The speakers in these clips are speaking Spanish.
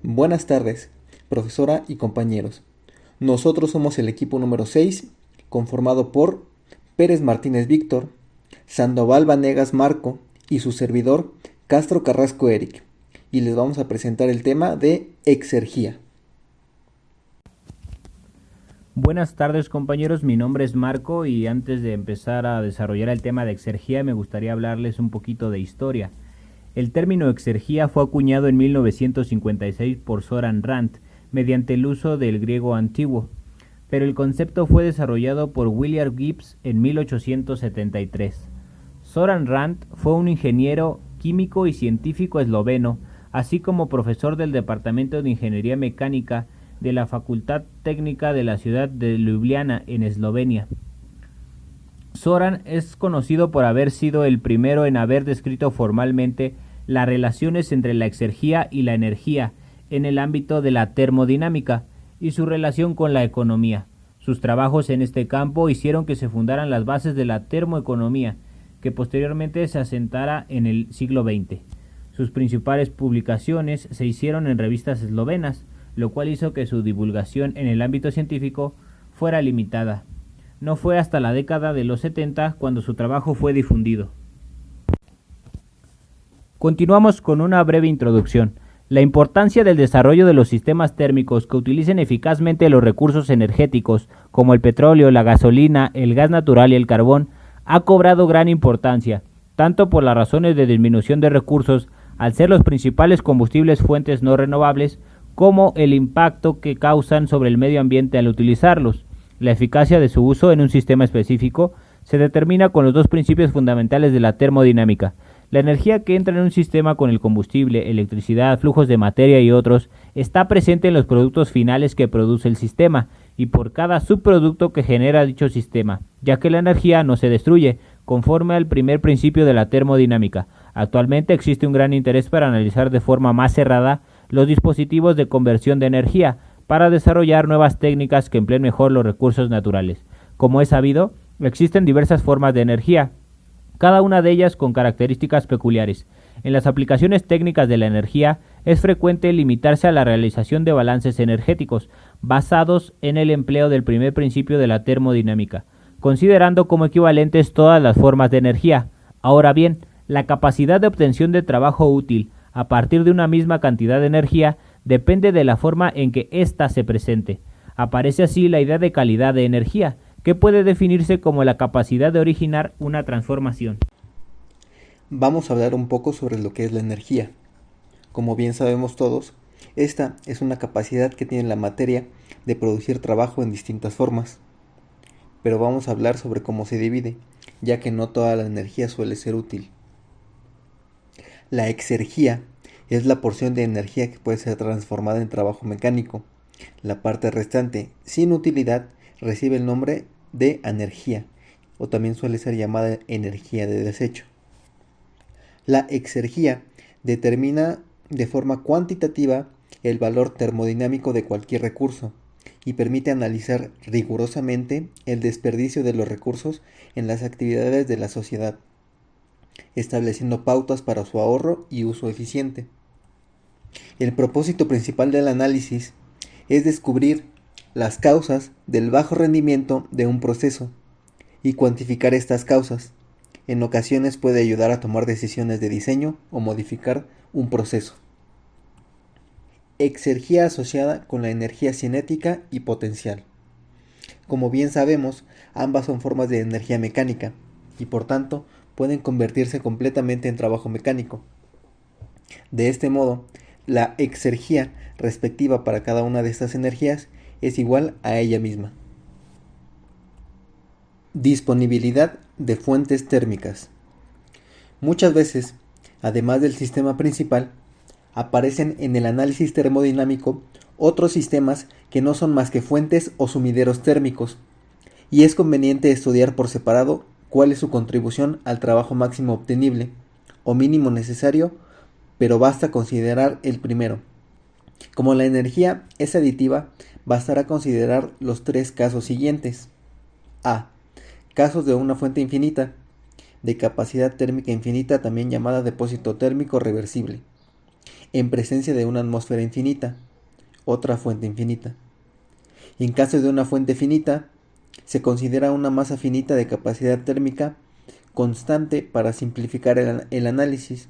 Buenas tardes, profesora y compañeros. Nosotros somos el equipo número 6, conformado por Pérez Martínez Víctor, Sandoval Vanegas Marco y su servidor Castro Carrasco Eric. Y les vamos a presentar el tema de exergía. Buenas tardes compañeros, mi nombre es Marco y antes de empezar a desarrollar el tema de exergía me gustaría hablarles un poquito de historia. El término exergía fue acuñado en 1956 por Soran Rand mediante el uso del griego antiguo, pero el concepto fue desarrollado por William Gibbs en 1873. Soran Rand fue un ingeniero, químico y científico esloveno, así como profesor del Departamento de Ingeniería Mecánica de la Facultad Técnica de la ciudad de Ljubljana, en Eslovenia. Soran es conocido por haber sido el primero en haber descrito formalmente las relaciones entre la exergía y la energía en el ámbito de la termodinámica y su relación con la economía. Sus trabajos en este campo hicieron que se fundaran las bases de la termoeconomía, que posteriormente se asentara en el siglo XX. Sus principales publicaciones se hicieron en revistas eslovenas, lo cual hizo que su divulgación en el ámbito científico fuera limitada. No fue hasta la década de los 70 cuando su trabajo fue difundido. Continuamos con una breve introducción. La importancia del desarrollo de los sistemas térmicos que utilicen eficazmente los recursos energéticos, como el petróleo, la gasolina, el gas natural y el carbón, ha cobrado gran importancia, tanto por las razones de disminución de recursos, al ser los principales combustibles fuentes no renovables, como el impacto que causan sobre el medio ambiente al utilizarlos. La eficacia de su uso en un sistema específico se determina con los dos principios fundamentales de la termodinámica. La energía que entra en un sistema con el combustible, electricidad, flujos de materia y otros, está presente en los productos finales que produce el sistema y por cada subproducto que genera dicho sistema, ya que la energía no se destruye, conforme al primer principio de la termodinámica. Actualmente existe un gran interés para analizar de forma más cerrada los dispositivos de conversión de energía para desarrollar nuevas técnicas que empleen mejor los recursos naturales. Como es sabido, existen diversas formas de energía, cada una de ellas con características peculiares. En las aplicaciones técnicas de la energía es frecuente limitarse a la realización de balances energéticos basados en el empleo del primer principio de la termodinámica, considerando como equivalentes todas las formas de energía. Ahora bien, la capacidad de obtención de trabajo útil a partir de una misma cantidad de energía depende de la forma en que ésta se presente. Aparece así la idea de calidad de energía, que puede definirse como la capacidad de originar una transformación. Vamos a hablar un poco sobre lo que es la energía. Como bien sabemos todos, esta es una capacidad que tiene la materia de producir trabajo en distintas formas. Pero vamos a hablar sobre cómo se divide, ya que no toda la energía suele ser útil. La exergía es la porción de energía que puede ser transformada en trabajo mecánico. La parte restante, sin utilidad, recibe el nombre de anergía, o también suele ser llamada energía de desecho. La exergía determina de forma cuantitativa el valor termodinámico de cualquier recurso y permite analizar rigurosamente el desperdicio de los recursos en las actividades de la sociedad, estableciendo pautas para su ahorro y uso eficiente. El propósito principal del análisis es descubrir las causas del bajo rendimiento de un proceso y cuantificar estas causas. En ocasiones puede ayudar a tomar decisiones de diseño o modificar un proceso. Exergía asociada con la energía cinética y potencial. Como bien sabemos, ambas son formas de energía mecánica y por tanto pueden convertirse completamente en trabajo mecánico. De este modo, la exergía respectiva para cada una de estas energías es igual a ella misma. Disponibilidad de fuentes térmicas. Muchas veces, además del sistema principal, aparecen en el análisis termodinámico otros sistemas que no son más que fuentes o sumideros térmicos, y es conveniente estudiar por separado cuál es su contribución al trabajo máximo obtenible o mínimo necesario, pero basta considerar el primero. Como la energía es aditiva, bastará considerar los tres casos siguientes. A. Casos de una fuente infinita, de capacidad térmica infinita, también llamada depósito térmico reversible. en presencia de una atmósfera infinita, otra fuente infinita. En caso de una fuente finita, se considera una masa finita de capacidad térmica constante para simplificar el análisis,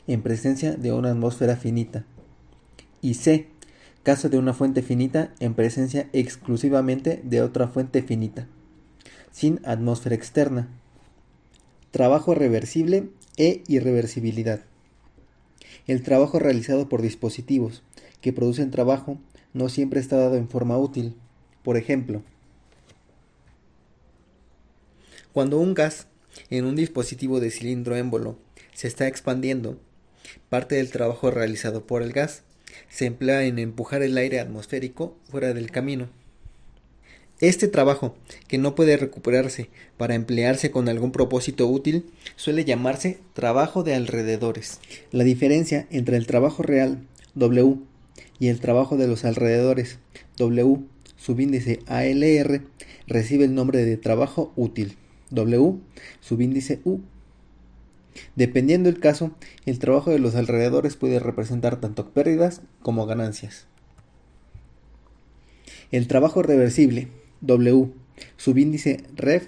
en presencia de una atmósfera finita. Y C, caso de una fuente finita en presencia exclusivamente de otra fuente finita, sin atmósfera externa. Trabajo reversible e irreversibilidad. El trabajo realizado por dispositivos que producen trabajo no siempre está dado en forma útil. Por ejemplo, cuando un gas en un dispositivo de cilindro émbolo se está expandiendo, parte del trabajo realizado por el gas se emplea en empujar el aire atmosférico fuera del camino. Este trabajo, que no puede recuperarse para emplearse con algún propósito útil, suele llamarse trabajo de alrededores. La diferencia entre el trabajo real, W, y el trabajo de los alrededores, W, subíndice ALR, recibe el nombre de trabajo útil, W, subíndice U. Dependiendo del caso, el trabajo de los alrededores puede representar tanto pérdidas como ganancias. El trabajo reversible, W, subíndice REV,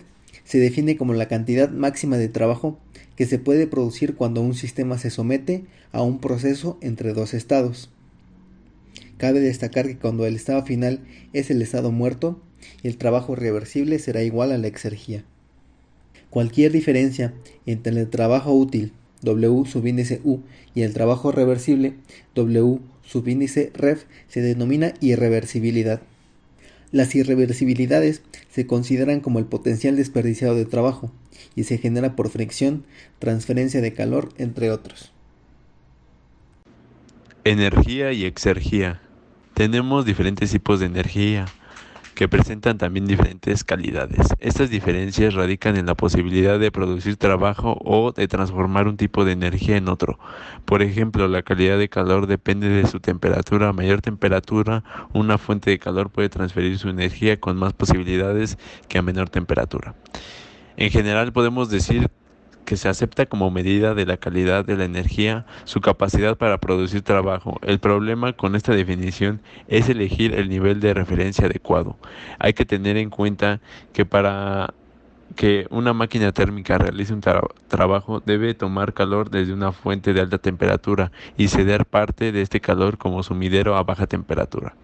se define como la cantidad máxima de trabajo que se puede producir cuando un sistema se somete a un proceso entre dos estados. Cabe destacar que cuando el estado final es el estado muerto, el trabajo reversible será igual a la exergía. Cualquier diferencia entre el trabajo útil, W subíndice U, y el trabajo reversible, W subíndice REV, se denomina irreversibilidad. Las irreversibilidades se consideran como el potencial desperdiciado de trabajo y se genera por fricción, transferencia de calor, entre otros. Energía y exergía. Tenemos diferentes tipos de energía que presentan también diferentes calidades. Estas diferencias radican en la posibilidad de producir trabajo o de transformar un tipo de energía en otro. Por ejemplo, la calidad de calor depende de su temperatura. A mayor temperatura, una fuente de calor puede transferir su energía con más posibilidades que a menor temperatura. En general, podemos decir que se acepta como medida de la calidad de la energía su capacidad para producir trabajo. El problema con esta definición es elegir el nivel de referencia adecuado. Hay que tener en cuenta que para que una máquina térmica realice un trabajo debe tomar calor desde una fuente de alta temperatura y ceder parte de este calor como sumidero a baja temperatura.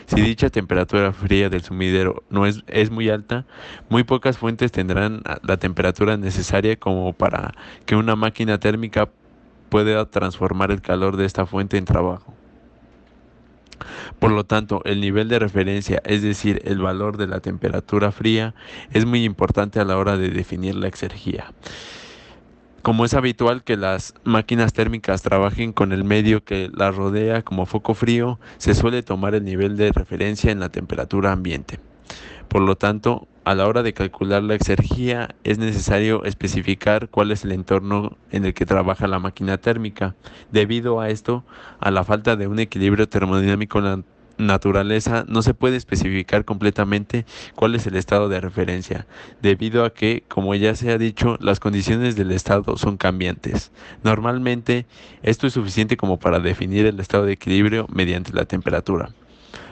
Si dicha temperatura fría del sumidero no es muy alta, muy pocas fuentes tendrán la temperatura necesaria como para que una máquina térmica pueda transformar el calor de esta fuente en trabajo. Por lo tanto, el nivel de referencia, es decir, el valor de la temperatura fría, es muy importante a la hora de definir la exergía. Como es habitual que las máquinas térmicas trabajen con el medio que las rodea como foco frío, se suele tomar el nivel de referencia en la temperatura ambiente. Por lo tanto, a la hora de calcular la exergía es necesario especificar cuál es el entorno en el que trabaja la máquina térmica. Debido a esto, a la falta de un equilibrio termodinámico en la naturaleza, no se puede especificar completamente cuál es el estado de referencia, debido a que, como ya se ha dicho, las condiciones del estado son cambiantes. Normalmente, esto es suficiente como para definir el estado de equilibrio mediante la temperatura.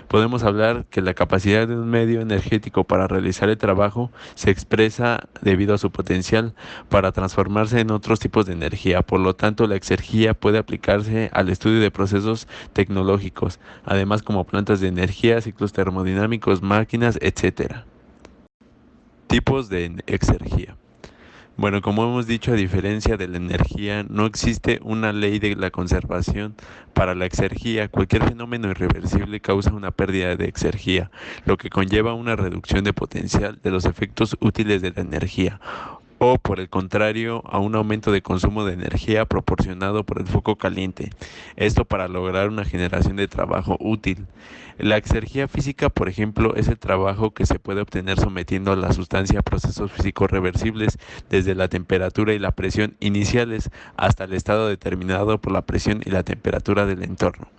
Podemos hablar que la capacidad de un medio energético para realizar el trabajo se expresa debido a su potencial para transformarse en otros tipos de energía. Por lo tanto, la exergía puede aplicarse al estudio de procesos tecnológicos, además como plantas de energía, ciclos termodinámicos, máquinas, etc. Tipos de exergía. Bueno, como hemos dicho, a diferencia de la energía, no existe una ley de la conservación para la exergía. Cualquier fenómeno irreversible causa una pérdida de exergía, lo que conlleva una reducción de potencial de los efectos útiles de la energía, o por el contrario, a un aumento de consumo de energía proporcionado por el foco caliente. Esto para lograr una generación de trabajo útil. La exergía física, por ejemplo, es el trabajo que se puede obtener sometiendo a la sustancia a procesos físicos reversibles desde la temperatura y la presión iniciales hasta el estado determinado por la presión y la temperatura del entorno.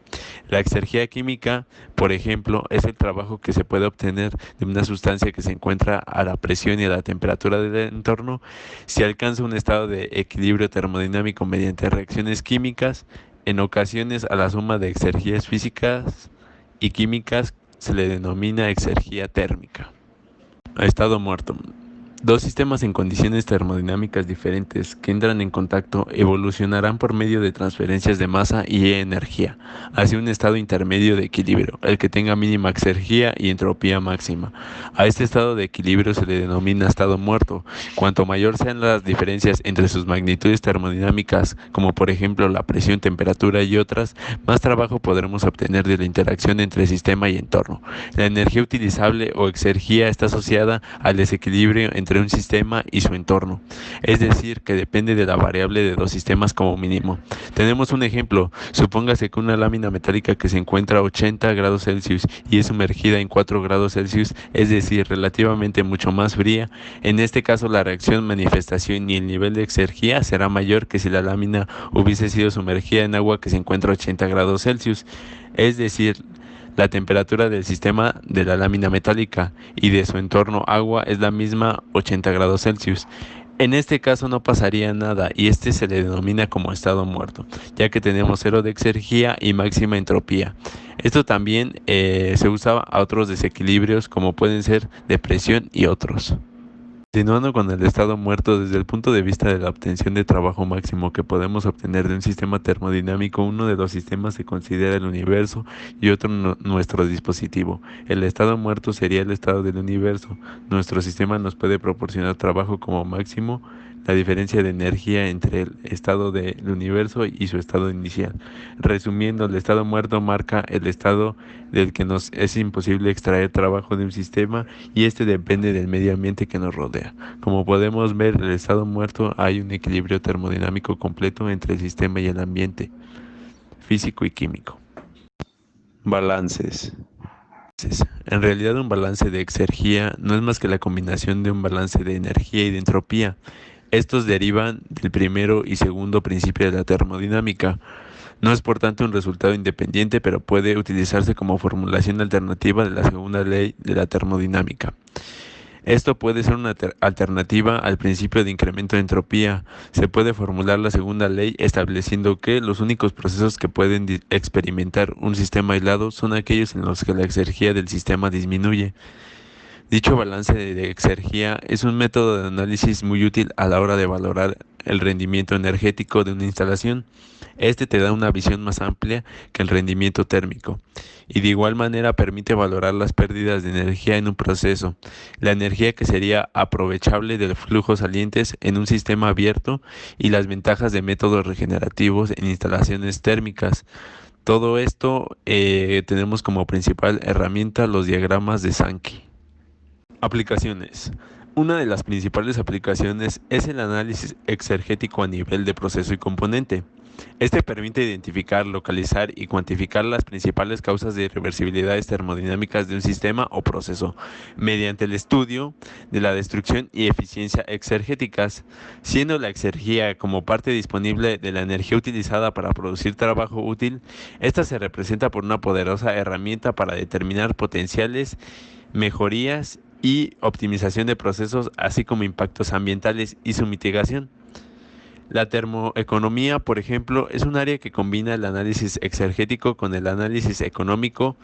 La exergía química, por ejemplo, es el trabajo que se puede obtener de una sustancia que se encuentra a la presión y a la temperatura del entorno si alcanza un estado de equilibrio termodinámico mediante reacciones químicas En ocasiones a la suma de exergias físicas y químicas se le denomina exergía térmica. Estado muerto. Dos sistemas en condiciones termodinámicas diferentes que entran en contacto evolucionarán por medio de transferencias de masa y energía hacia un estado intermedio de equilibrio, el que tenga mínima exergía y entropía máxima. A este estado de equilibrio se le denomina estado muerto. Cuanto mayor sean las diferencias entre sus magnitudes termodinámicas, como por ejemplo la presión, temperatura y otras, más trabajo podremos obtener de la interacción entre sistema y entorno. La energía utilizable o exergía está asociada al desequilibrio entre un sistema y su entorno, es decir, que depende de la variable de dos sistemas como mínimo. Tenemos un ejemplo: supóngase que una lámina metálica que se encuentra a 80 grados Celsius y es sumergida en 4 grados Celsius, es decir, relativamente mucho más fría. En este caso, la reacción, manifestación y el nivel de exergía será mayor que si la lámina hubiese sido sumergida en agua que se encuentra a 80 grados Celsius, es decir, la temperatura del sistema de la lámina metálica y de su entorno agua es la misma, 80 grados Celsius. En este caso no pasaría nada y este se le denomina como estado muerto, ya que tenemos cero de exergía y máxima entropía. Esto también se usa a otros desequilibrios como pueden ser de presión y otros. Continuando con el estado muerto, desde el punto de vista de la obtención de trabajo máximo que podemos obtener de un sistema termodinámico, uno de los sistemas se considera el universo y otro nuestro dispositivo. El estado muerto sería el estado del universo. Nuestro sistema nos puede proporcionar trabajo como máximo, la diferencia de energía entre el estado del universo y su estado inicial. Resumiendo, el estado muerto marca el estado del que nos es imposible extraer trabajo de un sistema y este depende del medio ambiente que nos rodea. Como podemos ver, en el estado muerto hay un equilibrio termodinámico completo entre el sistema y el ambiente físico y químico. Balances. En realidad, un balance de exergía no es más que la combinación de un balance de energía y de entropía. Estos derivan del primero y segundo principio de la termodinámica. No es por tanto un resultado independiente, pero puede utilizarse como formulación alternativa de la segunda ley de la termodinámica. Esto puede ser una alternativa al principio de incremento de entropía. Se puede formular la segunda ley estableciendo que los únicos procesos que pueden experimentar un sistema aislado son aquellos en los que la exergía del sistema disminuye. Dicho balance de exergía es un método de análisis muy útil a la hora de valorar el rendimiento energético de una instalación. Este te da una visión más amplia que el rendimiento térmico y de igual manera permite valorar las pérdidas de energía en un proceso, la energía que sería aprovechable de los flujos salientes en un sistema abierto y las ventajas de métodos regenerativos en instalaciones térmicas. Todo esto tenemos como principal herramienta los diagramas de Sankey. Aplicaciones. Una de las principales aplicaciones es el análisis exergético a nivel de proceso y componente. Este permite identificar, localizar y cuantificar las principales causas de irreversibilidades termodinámicas de un sistema o proceso, mediante el estudio de la destrucción y eficiencia exergéticas, siendo la exergía como parte disponible de la energía utilizada para producir trabajo útil. Esta se representa por una poderosa herramienta para determinar potenciales mejorías y optimización de procesos, así como impactos ambientales y su mitigación. La termoeconomía, por ejemplo, es un área que combina el análisis exergético con el análisis económico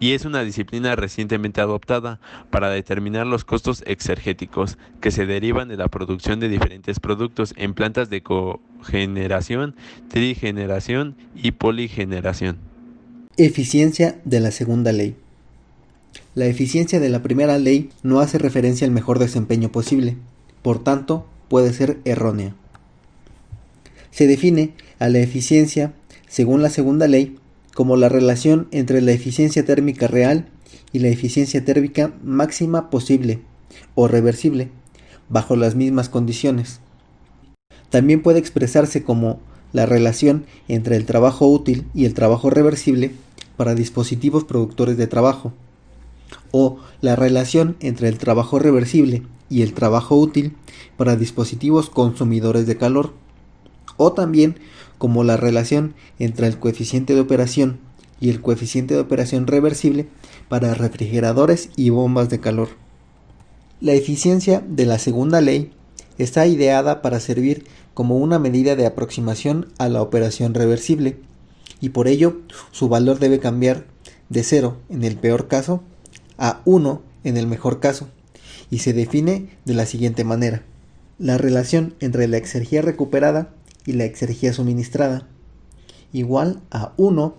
y es una disciplina recientemente adoptada para determinar los costos exergéticos que se derivan de la producción de diferentes productos en plantas de cogeneración, trigeneración y poligeneración. Eficiencia de la segunda ley. La eficiencia de la primera ley no hace referencia al mejor desempeño posible, por tanto, puede ser errónea. Se define a la eficiencia, según la segunda ley, como la relación entre la eficiencia térmica real y la eficiencia térmica máxima posible o reversible, bajo las mismas condiciones. También puede expresarse como la relación entre el trabajo útil y el trabajo reversible para dispositivos productores de trabajo, o la relación entre el trabajo reversible y el trabajo útil para dispositivos consumidores de calor, o también como la relación entre el coeficiente de operación y el coeficiente de operación reversible para refrigeradores y bombas de calor. La eficiencia de la segunda ley Está ideada para servir como una medida de aproximación a la operación reversible, y por ello su valor debe cambiar de 0 en el peor caso a 1 en el mejor caso, y se define de la siguiente manera: la relación entre la exergía recuperada y la exergía suministrada, igual a 1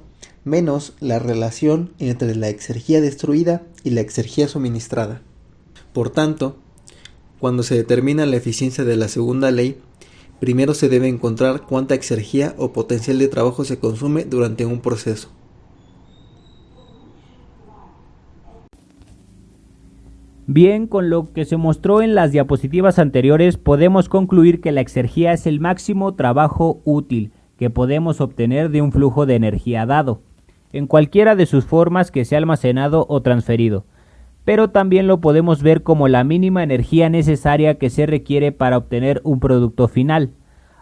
menos la relación entre la exergía destruida y la exergía suministrada. Por tanto, cuando se determina la eficiencia de la segunda ley, primero se debe encontrar cuánta exergía o potencial de trabajo se consume durante un proceso. Bien, con lo que se mostró en las diapositivas anteriores, podemos concluir que la exergía es el máximo trabajo útil que podemos obtener de un flujo de energía dado, en cualquiera de sus formas que sea almacenado o transferido, pero también lo podemos ver como la mínima energía necesaria que se requiere para obtener un producto final,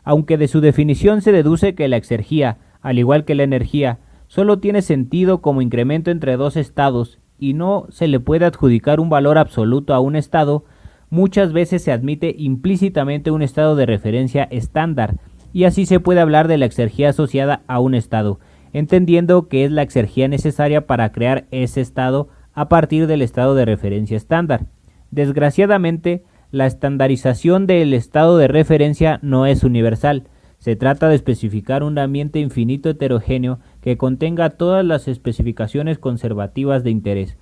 aunque de su definición se deduce que la exergía, al igual que la energía, solo tiene sentido como incremento entre dos estados y no se le puede adjudicar un valor absoluto a un estado. Muchas veces se admite implícitamente un estado de referencia estándar, y así se puede hablar de la exergía asociada a un estado, entendiendo que es la exergía necesaria para crear ese estado a partir del estado de referencia estándar. Desgraciadamente, la estandarización del estado de referencia no es universal. Se trata de especificar un ambiente infinito heterogéneo que contenga todas las especificaciones conservativas de interés.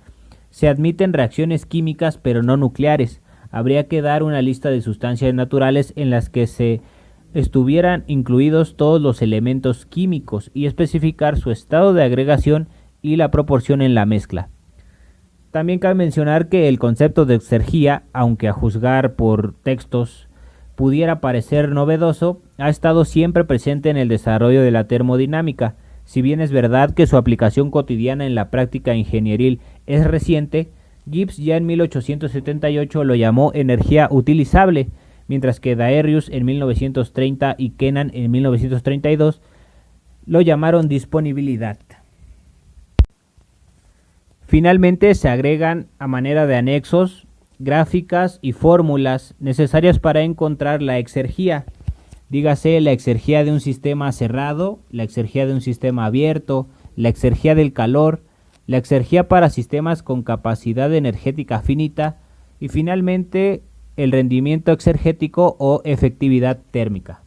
Se admiten reacciones químicas pero no nucleares. Habría que dar una lista de sustancias naturales en las que se estuvieran incluidos todos los elementos químicos y especificar su estado de agregación y la proporción en la mezcla. También cabe mencionar que el concepto de exergía, aunque a juzgar por textos pudiera parecer novedoso, ha estado siempre presente en el desarrollo de la termodinámica. Si bien es verdad que su aplicación cotidiana en la práctica ingenieril es reciente, Gibbs ya en 1878 lo llamó energía utilizable, mientras que Daerius en 1930 y Kennan en 1932 lo llamaron disponibilidad. Finalmente se agregan a manera de anexos gráficas y fórmulas necesarias para encontrar la exergía. Dígase la exergía de un sistema cerrado, la exergía de un sistema abierto, la exergía del calor, la exergía para sistemas con capacidad energética finita y finalmente el rendimiento exergético o efectividad térmica.